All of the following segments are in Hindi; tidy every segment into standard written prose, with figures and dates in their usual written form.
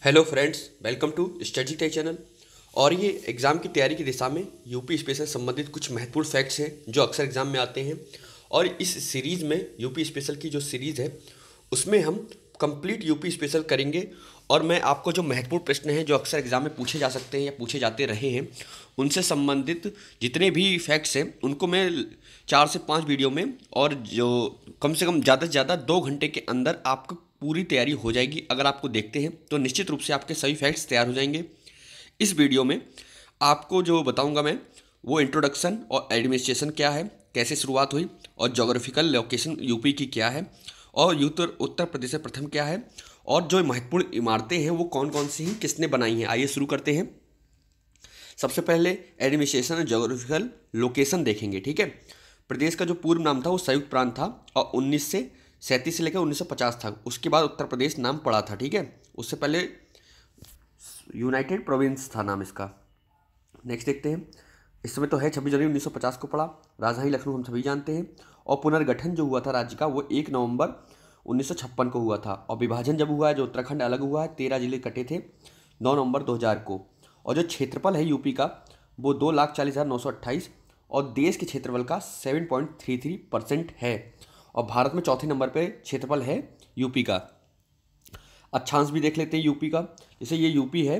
Hello friends, welcome to study tech channel. और ये एग्ज़ाम की तैयारी की दिशा में यूपी स्पेशल संबंधित कुछ महत्वपूर्ण फैक्ट्स हैं जो अक्सर एग्ज़ाम में आते हैं। और इस सीरीज़ में यूपी स्पेशल की जो सीरीज़ है उसमें हम कंप्लीट यूपी स्पेशल करेंगे। और मैं आपको जो महत्वपूर्ण प्रश्न हैं जो अक्सर एग्ज़ाम में पूछे जा सकते हैं या पूछे जाते रहे हैं उनसे संबंधित जितने भी फैक्ट्स हैं उनको मैं 4 से 5 वीडियो में, और जो कम से कम ज़्यादा से ज़्यादा 2 घंटे के अंदर आपको पूरी तैयारी हो जाएगी। अगर आपको देखते हैं तो निश्चित रूप से आपके सभी फैक्ट्स तैयार हो जाएंगे। इस वीडियो में आपको जो बताऊंगा मैं वो इंट्रोडक्शन और एडमिनिस्ट्रेशन क्या है, कैसे शुरुआत हुई, और जोग्राफिकल लोकेशन यूपी की क्या है, और उत्तर उत्तर प्रदेश में प्रथम क्या है, और जो महत्वपूर्ण इमारतें हैं वो कौन कौन सी हैं, किसने बनाई हैं। आइए शुरू करते हैं। सबसे पहले एडमिनिस्ट्रेशन और जोग्राफिकल लोकेशन देखेंगे। ठीक है, प्रदेश का जो पूर्व नाम था वो संयुक्त प्रांत था और 1937 से लेकर 1950 था। उसके बाद उत्तर प्रदेश नाम पड़ा था। ठीक है, उससे पहले यूनाइटेड प्रोविंस था नाम इसका। नेक्स्ट देखते हैं। इस समय तो है 26 जनवरी 1950 को पड़ा। राजधानी लखनऊ हम सभी जानते हैं। और पुनर्गठन जो हुआ था राज्य का वो 1 नवंबर 1956 को हुआ था। और विभाजन जब हुआ है, जो उत्तराखंड अलग हुआ है, 13 जिले कटे थे 9 नवंबर 2000 को। और जो क्षेत्रफल है यूपी का वो 2,40,928 और देश के क्षेत्रफल का 7.33% है। और भारत में चौथे नंबर पे क्षेत्रफल है यूपी का। अक्षांश भी देख लेते हैं यूपी का। जैसे ये यूपी है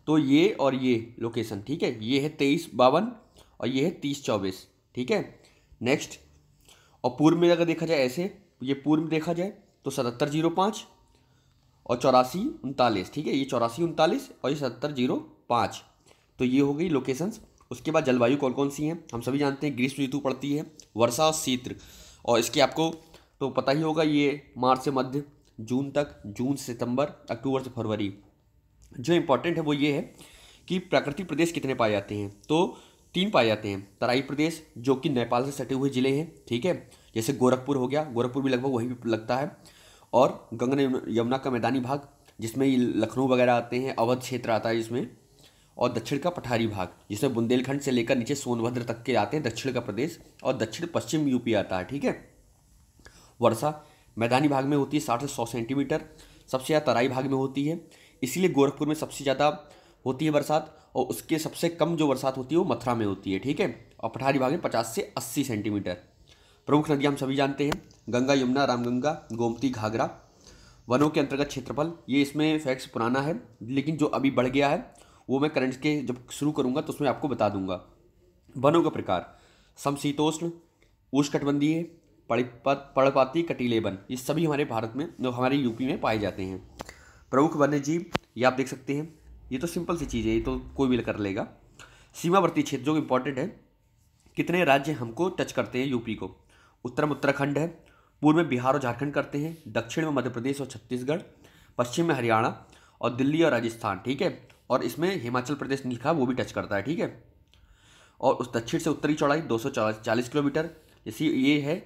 तो ये और ये लोकेशन, ठीक है, ये है 2352 और ये है 3024। ठीक है, नेक्स्ट। और पूर्व में अगर देखा जाए ऐसे, ये पूर्व में देखा जाए तो 7705 और 8439। ठीक है, ये 8439 और ये 7705। तो ये हो गई लोकेशंस। उसके बाद जलवायु कौन कौन सी हैं हम सभी जानते हैं। ग्रीष्म ऋतु पड़ती है, वर्षा और शीत। और इसकी आपको तो पता ही होगा, ये मार्च से मध्य जून तक, जून से सितंबर, अक्टूबर से फरवरी। जो इंपॉर्टेंट है वो ये है कि प्राकृतिक प्रदेश कितने पाए जाते हैं। तो 3 पाए जाते हैं। तराई प्रदेश जो कि नेपाल से सटे हुए ज़िले हैं। ठीक है, जैसे गोरखपुर हो गया, गोरखपुर भी लगभग वहीं पे लगता है। और गंगा यमुना का मैदानी भाग जिसमें ये लखनऊ वगैरह आते हैं, अवध क्षेत्र आता है इसमें। और दक्षिण का पठारी भाग जिसमें बुंदेलखंड से लेकर नीचे सोनभद्र तक के आते हैं, दक्षिण का प्रदेश। और दक्षिण पश्चिम यूपी आता है। ठीक है, वर्षा मैदानी भाग में होती है 60 से 100 सेंटीमीटर। सबसे ज़्यादा तराई भाग में होती है, इसीलिए गोरखपुर में सबसे ज़्यादा होती है बरसात। और उसके सबसे कम जो बरसात होती है वो मथुरा में होती है। ठीक है, और पठारी भाग में 50 से 80 सेंटीमीटर। प्रमुख नदियाँ हम सभी जानते हैं, गंगा, यमुना, रामगंगा, गोमती, घाघरा। वनों के अंतर्गत क्षेत्रफल, ये इसमें फैक्ट्स पुराना है लेकिन जो अभी बढ़ गया है वो मैं करंट के जब शुरू करूँगा तो उसमें आपको बता दूंगा। वनों का प्रकार, समशीतोष्ण, उष्णकटिबंधीय, पर्णपाती, कटीले वन, ये सभी हमारे भारत में, जो हमारे यूपी में पाए जाते हैं। प्रमुख वन्य जीव ये आप देख सकते हैं। ये तो सिंपल सी चीज़ है, ये तो कोई भी कर लेगा। सीमावर्ती क्षेत्र जो इम्पोर्टेंट है, कितने राज्य हमको टच करते हैं यूपी को। उत्तर में उत्तराखंड है, पूर्व में बिहार और झारखंड करते हैं, दक्षिण में मध्य प्रदेश और छत्तीसगढ़, पश्चिम में हरियाणा और दिल्ली और राजस्थान। ठीक है, और इसमें हिमाचल प्रदेश लिखा वो भी टच करता है। ठीक है, और उस दक्षिण से उत्तरी चौड़ाई 240 किलोमीटर, जैसे ये है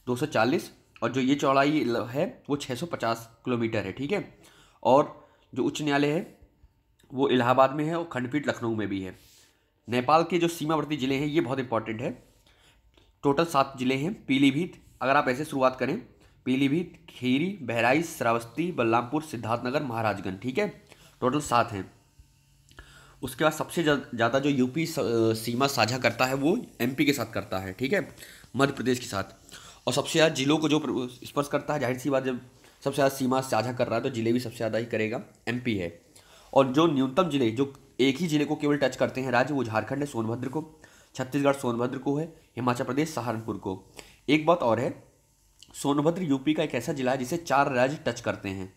240, और जो ये चौड़ाई है वो 650 किलोमीटर है। ठीक है, और जो उच्च न्यायालय है वो इलाहाबाद में है और खंडपीठ लखनऊ में भी है। नेपाल के जो सीमावर्ती ज़िले हैं ये बहुत इंपॉर्टेंट है। टोटल 7 ज़िले हैं। पीलीभीत, अगर आप ऐसे शुरुआत करें, पीलीभीत, खीरी, बहराइच, श्रावस्ती, बलरामपुर, सिद्धार्थनगर, महाराजगंज। ठीक है, टोटल 7 हैं। उसके बाद सबसे ज़्यादा जो यूपी सीमा साझा करता है वो एमपी के साथ करता है। ठीक है, मध्य प्रदेश के साथ। और सबसे ज़्यादा जिलों को जो स्पर्श करता है, जाहिर सी बात, जब सबसे ज़्यादा सीमा साझा कर रहा है तो जिले भी सबसे ज़्यादा ही करेगा, एमपी है। और जो न्यूनतम जिले, जो एक ही जिले को केवल टच करते हैं राज्य, वो झारखंड है, सोनभद्र को। छत्तीसगढ़ सोनभद्र को है। हिमाचल प्रदेश सहारनपुर को। एक बात और है, सोनभद्र यूपी का एक ऐसा जिला है जिसे 4 राज्य टच करते हैं,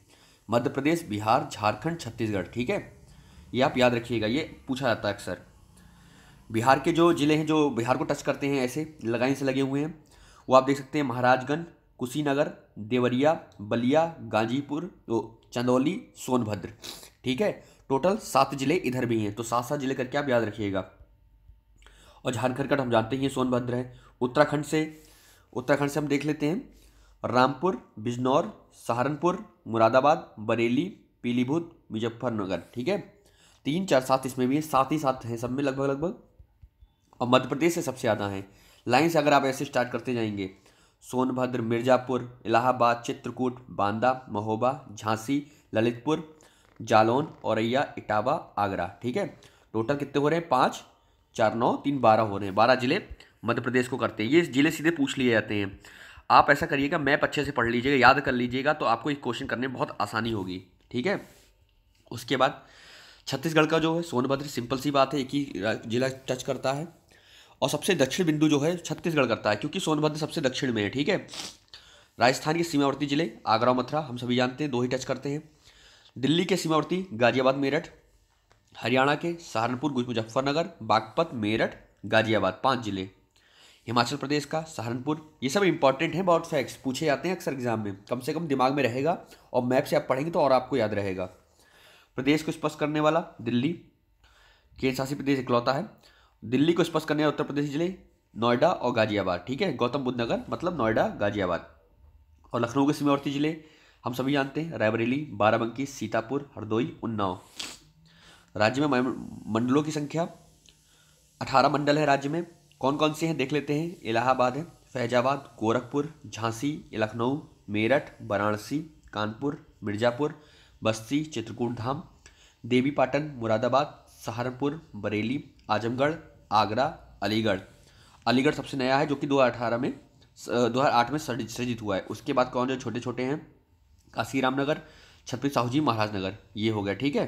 मध्य प्रदेश, बिहार, झारखंड, छत्तीसगढ़। ठीक है, ये आप याद रखिएगा, ये पूछा जाता है अक्सर। बिहार के जो जिले हैं जो बिहार को टच करते हैं, ऐसे लाइन से लगे हुए हैं, वो आप देख सकते हैं, महाराजगंज, कुशीनगर, देवरिया, बलिया, गाजीपुर, चंदौली, सोनभद्र। ठीक है, टोटल 7 जिले इधर भी हैं, तो 7 जिले करके आप याद रखिएगा। और झारखंड का हम जानते हैं सोनभद्र है। उत्तराखंड से हम देख लेते हैं, रामपुर, बिजनौर, सहारनपुर, मुरादाबाद, बरेली, पीलीभीत, मुजफ्फरनगर। ठीक है, 3 4 7 इसमें भी है, 7 ही 7 हैं सब में लगभग लगभग। और मध्य प्रदेश से सबसे ज़्यादा हैं। लाइन से अगर आप ऐसे स्टार्ट करते जाएंगे, सोनभद्र, मिर्ज़ापुर, इलाहाबाद, चित्रकूट, बांदा, महोबा, झांसी, ललितपुर, जालौन, औरैया, इटावा, आगरा। ठीक है, टोटल कितने हो रहे हैं? 5, 4, 9, 3, 12 हो रहे हैं। 12 जिले मध्य प्रदेश को करते हैं। ये जिले सीधे पूछ लिए जाते हैं। आप ऐसा करिएगा, मैप अच्छे से पढ़ लीजिएगा, याद कर लीजिएगा, तो आपको एक क्वेश्चन करने में बहुत आसानी होगी। ठीक है, उसके बाद छत्तीसगढ़ का जो है सोनभद्र, सिंपल सी बात है, एक ही जिला टच करता है। और सबसे दक्षिण बिंदु जो है छत्तीसगढ़ करता है, क्योंकि सोनभद्र सबसे दक्षिण में है। ठीक है, राजस्थान के सीमावर्ती जिले आगरा और मथुरा हम सभी जानते हैं, 2 ही टच करते हैं। दिल्ली के सीमावर्ती गाजियाबाद, मेरठ। हरियाणा के सहारनपुर, मुजफ्फरनगर, बागपत, मेरठ, गाजियाबाद, 5 जिले। हिमाचल प्रदेश का सहारनपुर। ये सब इंपॉर्टेंट हैं, बहुत फैक्ट्स पूछे जाते हैं अक्सर एग्जाम में, कम से कम दिमाग में रहेगा, और मैप से आप पढ़ेंगे तो और आपको याद रहेगा। प्रदेश को स्पष्ट करने वाला दिल्ली, केंद्र शासित प्रदेश इकलौता है। दिल्ली को स्पष्ट करने वाले उत्तर प्रदेश जिले नोएडा और गाजियाबाद। ठीक है, गौतम बुद्ध नगर मतलब नोएडा, गाजियाबाद। और लखनऊ के सीमावर्ती जिले हम सभी जानते हैं, रायबरेली, बाराबंकी, सीतापुर, हरदोई, उन्नाव। राज्य में मंडलों की संख्या 18 मंडल है राज्य में। कौन कौन से हैं देख लेते हैं। इलाहाबाद है, फैजाबाद, गोरखपुर, झांसी, लखनऊ, मेरठ, वाराणसी, कानपुर, मिर्जापुर, बस्ती, चित्रकूट धाम, देवीपाटन, मुरादाबाद, सहारनपुर, बरेली, आजमगढ़, आगरा, अलीगढ़। अलीगढ़ सबसे नया है, जो कि 2008 में सृजित हुआ है। उसके बाद कौन जो छोटे छोटे हैं, काशी रामनगर, छत्रपति साहू जी महाराज नगर, ये हो गया। ठीक है,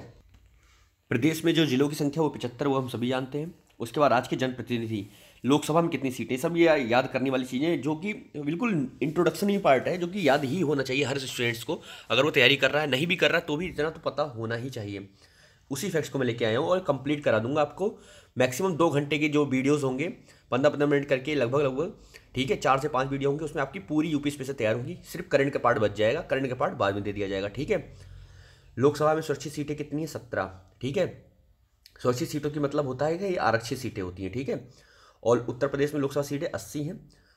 प्रदेश में जो जिलों की संख्या वो 75, वो हम सभी जानते हैं। उसके बाद राज्य के जनप्रतिनिधि, लोकसभा में कितनी सीटें, सब ये याद करने वाली चीज़ें, जो कि बिल्कुल इंट्रोडक्शन ही पार्ट है, जो कि याद ही होना चाहिए हर स्टूडेंट्स को। अगर वो तैयारी कर रहा है, नहीं भी कर रहा है, तो भी इतना तो पता होना ही चाहिए। उसी फैक्ट्स को मैं लेके आया हूँ और कंप्लीट करा दूंगा आपको। मैक्सिमम 2 घंटे के जो वीडियोज़ होंगे, 15-15 मिनट करके लगभग। ठीक है, 4 से 5 वीडियो होंगे, उसमें आपकी पूरी यूपी स्पेशल तैयार होगी। सिर्फ करंट का पार्ट बच जाएगा, करंट का पार्ट बाद में दे दिया जाएगा। ठीक है, लोकसभा में सुरक्षित सीटें कितनी है? 17। ठीक है, सुरक्षित सीटों की मतलब होता है कि ये आरक्षित सीटें होती हैं। ठीक है, और उत्तर प्रदेश में लोकसभा सीटें 80 हैं,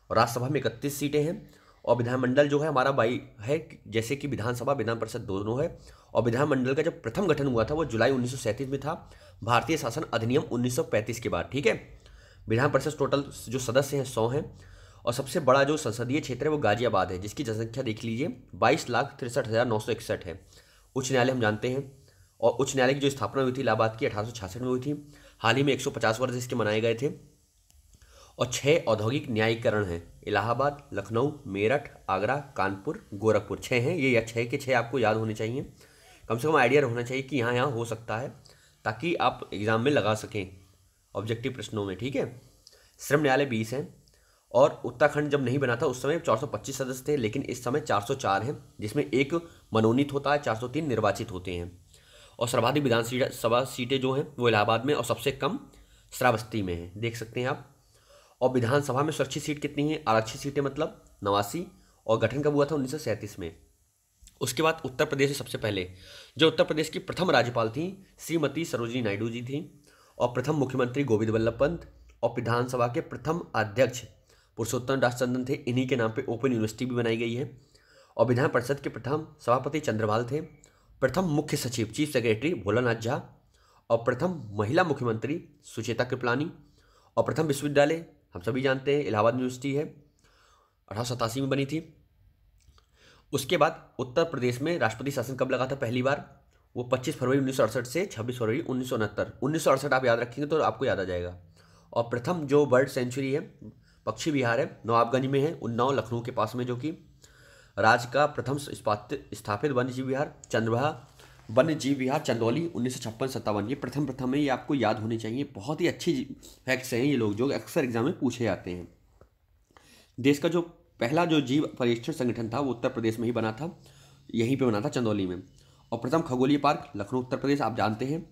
और राज्यसभा में 31 सीटें हैं। और विधानमंडल जो है हमारा 22 है, जैसे कि विधानसभा विधान परिषद दोनों है। और विधानमंडल का जब प्रथम गठन हुआ था वो जुलाई 1937 में था, भारतीय शासन अधिनियम 1935 के बाद। ठीक है, विधान परिषद टोटल जो सदस्य हैं 100 हैं। और सबसे बड़ा जो संसदीय क्षेत्र है वो गाजियाबाद है, जिसकी जनसंख्या देख लीजिए 22,63,961 है। उच्च न्यायालय हम जानते हैं, और उच्च न्यायालय की जो स्थापना हुई थी इलाहाबाद की 1866 में हुई थी। हाल ही में 150 वर्ष इसके मनाए गए थे। और 6 औद्योगिक न्यायीकरण हैं, इलाहाबाद, लखनऊ, मेरठ, आगरा, कानपुर, गोरखपुर। 6 हैं ये, या 6 के 6 आपको याद होने चाहिए, कम से कम आइडिया होना चाहिए कि यहाँ यहाँ हो सकता है, ताकि आप एग्जाम में लगा सकें ऑब्जेक्टिव प्रश्नों में। ठीक है, श्रम न्यायालय 20 हैं। और उत्तराखंड जब नहीं बना था उस समय 425 सदस्य थे, लेकिन इस समय 404 हैं, जिसमें एक मनोनीत होता है, 403 निर्वाचित होते हैं। और सर्वाधिक विधानसभा सीटें जो हैं वो इलाहाबाद में, और सबसे कम श्रावस्ती में है, देख सकते हैं आप। और विधानसभा में सुरक्षित सीट कितनी है? आरक्षित सीटें मतलब 89, और गठन कब हुआ था? 1937 में। उसके बाद उत्तर प्रदेश से सबसे पहले जो उत्तर प्रदेश की प्रथम राज्यपाल थी श्रीमती सरोजिनी नायडू जी थी, और प्रथम मुख्यमंत्री गोविंद वल्लभ पंत, और विधानसभा के प्रथम अध्यक्ष पुरुषोत्तम दास टंडन थे। इन्हीं के नाम पे ओपन यूनिवर्सिटी भी बनाई गई है। और विधान परिषद के प्रथम सभापति चंद्रपाल थे। प्रथम मुख्य सचिव चीफ सेक्रेटरी भोलानाथ झा, और प्रथम महिला मुख्यमंत्री सुचेता कृपलानी। और प्रथम विश्वविद्यालय हम सभी जानते हैं इलाहाबाद यूनिवर्सिटी है, 1887 में बनी थी। उसके बाद उत्तर प्रदेश में राष्ट्रपति शासन कब लगा था पहली बार? वो 25 फरवरी 1968 से 26 फरवरी 1969। 1968 आप याद रखेंगे तो आपको याद आ जाएगा। और प्रथम जो बर्ड सेंचुरी है, पक्षी विहार है, नवाबगंज में है, उन्नाव लखनऊ के पास में, जो कि राज्य का प्रथम स्थापित वन्यजीव विहार चंद्रभा वन्यजीव विहार चंदौली 1956-57। ये प्रथम है, ये आपको याद होने चाहिए। बहुत ही अच्छी फैक्ट्स हैं ये लोग, जो अक्सर एग्जाम में पूछे जाते हैं। देश का जो पहला जो जीव पर्यवेक्षण संगठन था वो उत्तर प्रदेश में ही बना था, यहीं पे बना था चंदौली में। और प्रथम खगोलीय पार्क लखनऊ उत्तर प्रदेश आप जानते हैं।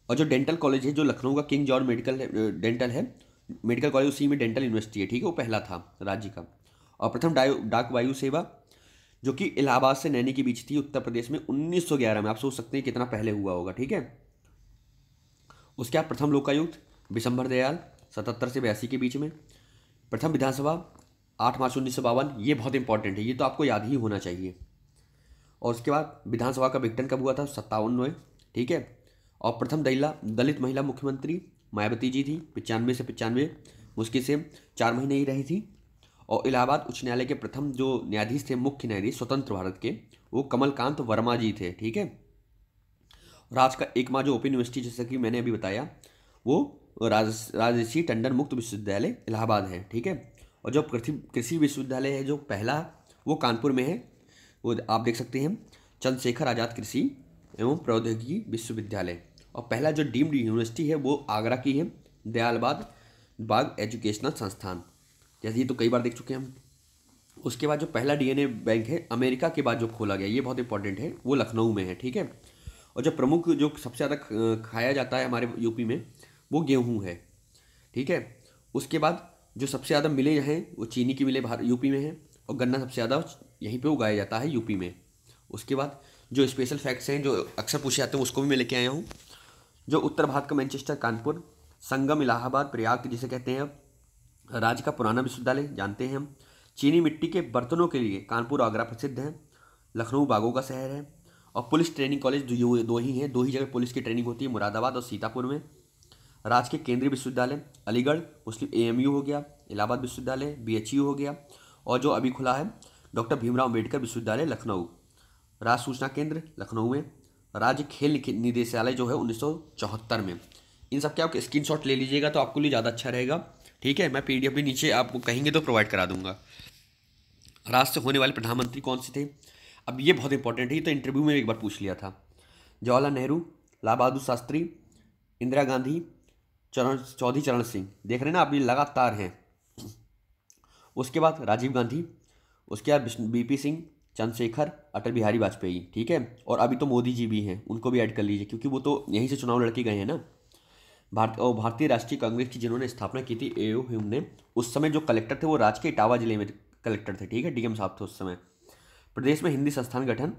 और जो डेंटल कॉलेज है जो लखनऊ का किंग जॉर्ज डेंटल है मेडिकल कॉलेज, उसी में डेंटल यूनिवर्सिटी है। ठीक है, वो पहला था राज्य का। और प्रथम डाक वायु सेवा जो कि इलाहाबाद से नैनी के बीच थी उत्तर प्रदेश में 1911 में। आप सोच सकते हैं कितना पहले हुआ होगा। ठीक है, उसके बाद प्रथम लोकायुक्त बिशंबर दयाल 77 से 82 के बीच में। प्रथम विधानसभा 8 मार्च 1952, ये बहुत इंपॉर्टेंट है, ये तो आपको याद ही होना चाहिए। और उसके बाद विधानसभा का विघटन कब हुआ था? 57 में। ठीक है, और प्रथम दलित महिला मुख्यमंत्री मायावती जी थी, 95 से 95, मुश्किल से 4 महीने ही रही थी। और इलाहाबाद उच्च न्यायालय के प्रथम जो न्यायाधीश थे, मुख्य न्यायाधीश स्वतंत्र भारत के, वो कमलकांत वर्मा जी थे। ठीक है, राज्य का एकमात्र जो ओपन यूनिवर्सिटी, जैसा कि मैंने अभी बताया, वो राजर्षि टंडन मुक्त विश्वविद्यालय इलाहाबाद है, ठीक है। और जो कृषि विश्वविद्यालय है जो पहला, वो कानपुर में है, वो आप देख सकते हैं, चंद्रशेखर आज़ाद कृषि एवं प्रौद्योगिकी विश्वविद्यालय। और पहला जो डीम्ड यूनिवर्सिटी है वो आगरा की है, दयालबाद बाग एजुकेशनल संस्थान, जैसे ये तो कई बार देख चुके हैं हम। उसके बाद जो पहला डीएनए बैंक है अमेरिका के बाद जो खोला गया, ये बहुत इंपॉर्टेंट है, वो लखनऊ में है, ठीक है। और जो प्रमुख जो सबसे ज़्यादा खाया जाता है हमारे यूपी में, वो गेहूँ है, ठीक है। उसके बाद जो सबसे ज़्यादा मिले हैं वो चीनी की मिले यूपी में है, और गन्ना सबसे ज़्यादा यहीं पे उगाया जाता है यूपी में। उसके बाद जो स्पेशल फैक्ट्स हैं जो अक्सर पूछे जाते हैं उसको भी मैं लेके आया हूँ। जो उत्तर भारत का मैनचेस्टर, कानपुर, संगम, इलाहाबाद, प्रयाग जिसे कहते हैं, राज्य का पुराना विश्वविद्यालय जानते हैं हम। चीनी मिट्टी के बर्तनों के लिए कानपुर आगरा प्रसिद्ध है। लखनऊ बागों का शहर है। और पुलिस ट्रेनिंग कॉलेज दो ही हैं, 2 ही जगह पुलिस की ट्रेनिंग होती है, मुरादाबाद और सीतापुर में। राज्य के केंद्रीय विश्वविद्यालय अलीगढ़ मुस्लिम एएमयू हो गया, इलाहाबाद विश्वविद्यालय बीएचयू हो गया, और जो अभी खुला है डॉक्टर भीमराव अम्बेडकर विश्वविद्यालय लखनऊ। राज्य सूचना केंद्र लखनऊ में। राज्य खेल निदेशालय जो है 1974 में। इन सब के आप स्क्रीनशॉट ले लीजिएगा तो आपके लिए ज़्यादा अच्छा रहेगा, ठीक है। मैं पीडीएफ भी नीचे आपको कहेंगे तो प्रोवाइड करा दूंगा। राज्य से होने वाले प्रधानमंत्री कौन से थे? अब ये बहुत इंपॉर्टेंट है, ये तो इंटरव्यू में एक बार पूछ लिया था। जवाहरलाल नेहरू, लाल बहादुर शास्त्री, इंदिरा गांधी, चौधरी चरण सिंह। देख रहे हैं ना आप, ये लगातार हैं। उसके बाद राजीव गांधी, उसके बाद बीपी सिंह, चंद्रशेखर, अटल बिहारी वाजपेयी, ठीक है। और अभी तो मोदी जी भी हैं, उनको भी ऐड कर लीजिए क्योंकि वो तो यहीं से चुनाव लड़के गए हैं ना। भारतीय राष्ट्रीय कांग्रेस की जिन्होंने स्थापना की थी एओ ह्यूम ने, उस समय जो कलेक्टर थे वो राज्य के इटावा जिले में कलेक्टर थे, ठीक है, डीएम साहब थे उस समय। प्रदेश में हिंदी संस्थान गठन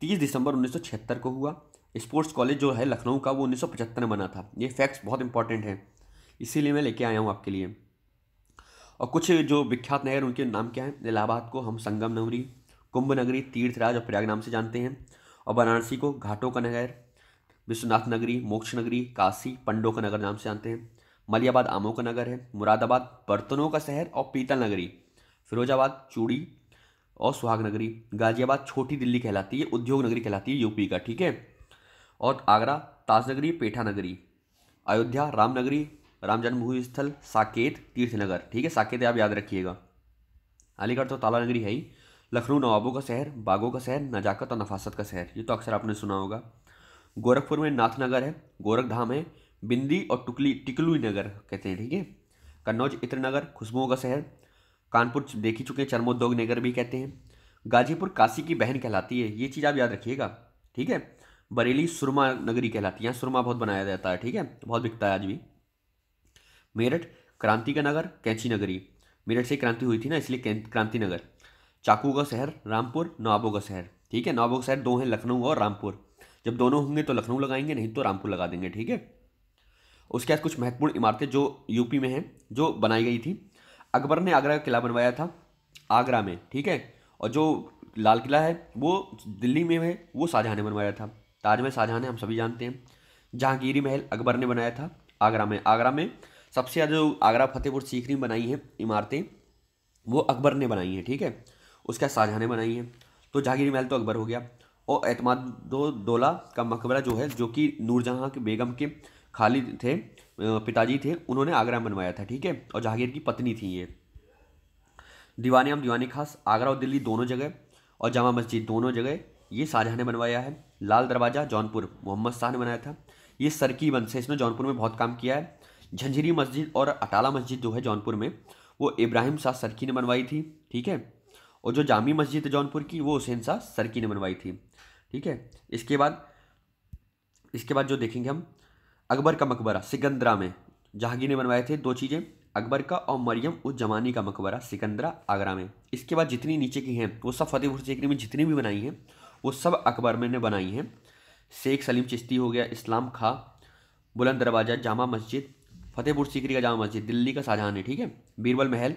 30 दिसंबर 1976 को हुआ। स्पोर्ट्स कॉलेज जो है लखनऊ का वो 1975 में बना था। ये फैक्ट्स बहुत इंपॉर्टेंट हैं, इसीलिए मैं लेके आया हूँ आपके लिए। और कुछ जो विख्यात नगर उनके नाम क्या हैं? इलाहाबाद को हम संगम नगरी, कुंभ नगरी, तीर्थराज और प्रयाग नाम से जानते हैं। और वाराणसी को घाटों का नगर, विश्वनाथ नगरी, मोक्ष नगरी, काशी पंडों का नगर नाम से जानते हैं। मलियाबाद आमों का नगर है। मुरादाबाद बर्तनों का शहर और पीतल नगरी। फिरोजाबाद चूड़ी और सुहाग नगरी। गाजियाबाद छोटी दिल्ली कहलाती है, उद्योग नगरी कहलाती है यूपी का, ठीक है। और आगरा ताज नगरी, पेठा नगरी। अयोध्या रामनगरी, राम जन्मभूमि स्थल, साकेत तीर्थनगर, ठीक है, साकेत आप याद रखिएगा। अलीगढ़ तो ताला नगरी है ही। लखनऊ नवाबों का शहर, बागों का शहर, नजाकत और नफासत का शहर, ये तो अक्सर आपने सुना होगा। गोरखपुर में नाथनगर है, गोरखधाम है, बिंदी और टिकलू नगर कहते हैं, ठीक है। कन्नौज इत्रनगर, खुशबुओं का शहर। कानपुर देख ही चुके हैं, चर्मोद्योग नगर भी कहते हैं। गाजीपुर काशी की बहन कहलाती है, ये चीज़ आप याद रखिएगा, ठीक है। बरेली सुरमा नगरी कहलाती है, यहाँ सुरमा बहुत बनाया जाता है, ठीक है, बहुत बिकता है आज भी। मेरठ क्रांति का नगर, कैंची नगरी, मेरठ से क्रांति हुई थी ना इसलिए क्रांति नगर। चाकू का शहर रामपुर, नवाबों का शहर, ठीक है। नवाबों का शहर 2 हैं, लखनऊ और रामपुर। जब दोनों होंगे तो लखनऊ लगाएंगे, नहीं तो रामपुर लगा देंगे, ठीक है। उसके बाद कुछ महत्वपूर्ण इमारतें जो यूपी में हैं जो बनाई गई थी। अकबर ने आगरा का किला बनवाया था आगरा में, ठीक है। और जो लाल किला है वो दिल्ली में है, वो शाहजहाँ ने बनवाया था। ताजमहल शाहजहाँ ने, हम सभी जानते हैं। जहांगीरी महल अकबर ने बनाया था आगरा में। आगरा में सबसे ज़्यादा जो आगरा फतेहपुर सीकरी में बनाई हैं इमारतें वो अकबर ने बनाई हैं, ठीक है। उसका शाहजहाँ ने बनाई हैं। तो जहांगीरी महल तो अकबर हो गया। और एतमादुद्दौला का मकबरा जो है, जो कि नूरजहाँ के बेगम के खालिद थे, पिताजी थे, उन्होंने आगरा में बनवाया था, ठीक है। और जहांगीर की पत्नी थी ये। दीवान आम दीवानी खास आगरा और दिल्ली दोनों जगह, और जामा मस्जिद दोनों जगह ये शाहजहाँ ने बनवाया है। लाल दरवाज़ा जौनपुर मोहम्मद शाह ने बनाया था। ये सरकी वंश से, इसने जौनपुर में बहुत काम किया है। झंझरी मस्जिद और अटाला मस्जिद जो है जौनपुर में, वो इब्राहिम शाह सरकी ने बनवाई थी, ठीक है। और जो जामी मस्जिद है जौनपुर की, वो हुसैन शाह सरकी ने बनवाई थी, ठीक है। इसके बाद जो देखेंगे हम, अकबर का मकबरा सिकंदरा में जहांगीर ने बनवाए थे 2 चीज़ें, अकबर का और मरियम उज जमानी का मकबरा सिकंदरा आगरा में। इसके बाद जितनी नीचे की हैं वो सब फतेहपुर सीकरी में जितनी भी बनाई हैं वो सब अकबर में ने बनाई हैं। शेख सलीम चिश्ती हो गया, इस्लाम खां, बुलंद दरवाज़ा, जामा मस्जिद, फतेहपुर सीकरी का जामा मस्जिद दिल्ली का शाहजहाँ ने, ठीक है। बीरबल महल,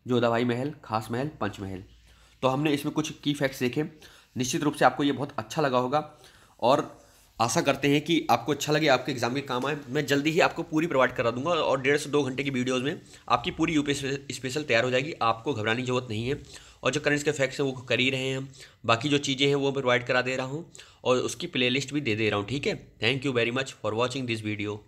जोधाबाई महल, खास महल, पंचमहल। तो हमने इसमें कुछ की फैक्ट्स देखे। निश्चित रूप से आपको ये बहुत अच्छा लगा होगा और आशा करते हैं कि आपको अच्छा लगे, आपके एग्जाम के काम आए। मैं जल्दी ही आपको पूरी प्रोवाइड करा दूंगा और 1.5 से 2 घंटे की वीडियोज़ में आपकी पूरी यूपी स्पेशल तैयार हो जाएगी, आपको घबराने की जरूरत नहीं है। और जो करंट्स के फैक्ट्स हैं वो कर ही रहे हैं हम। बाकी जो चीज़ें हैं वो प्रोवाइड करा दे रहा हूँ और उसकी प्लेलिस्ट भी दे रहा हूँ, ठीक है। Thank you very much for watching this video.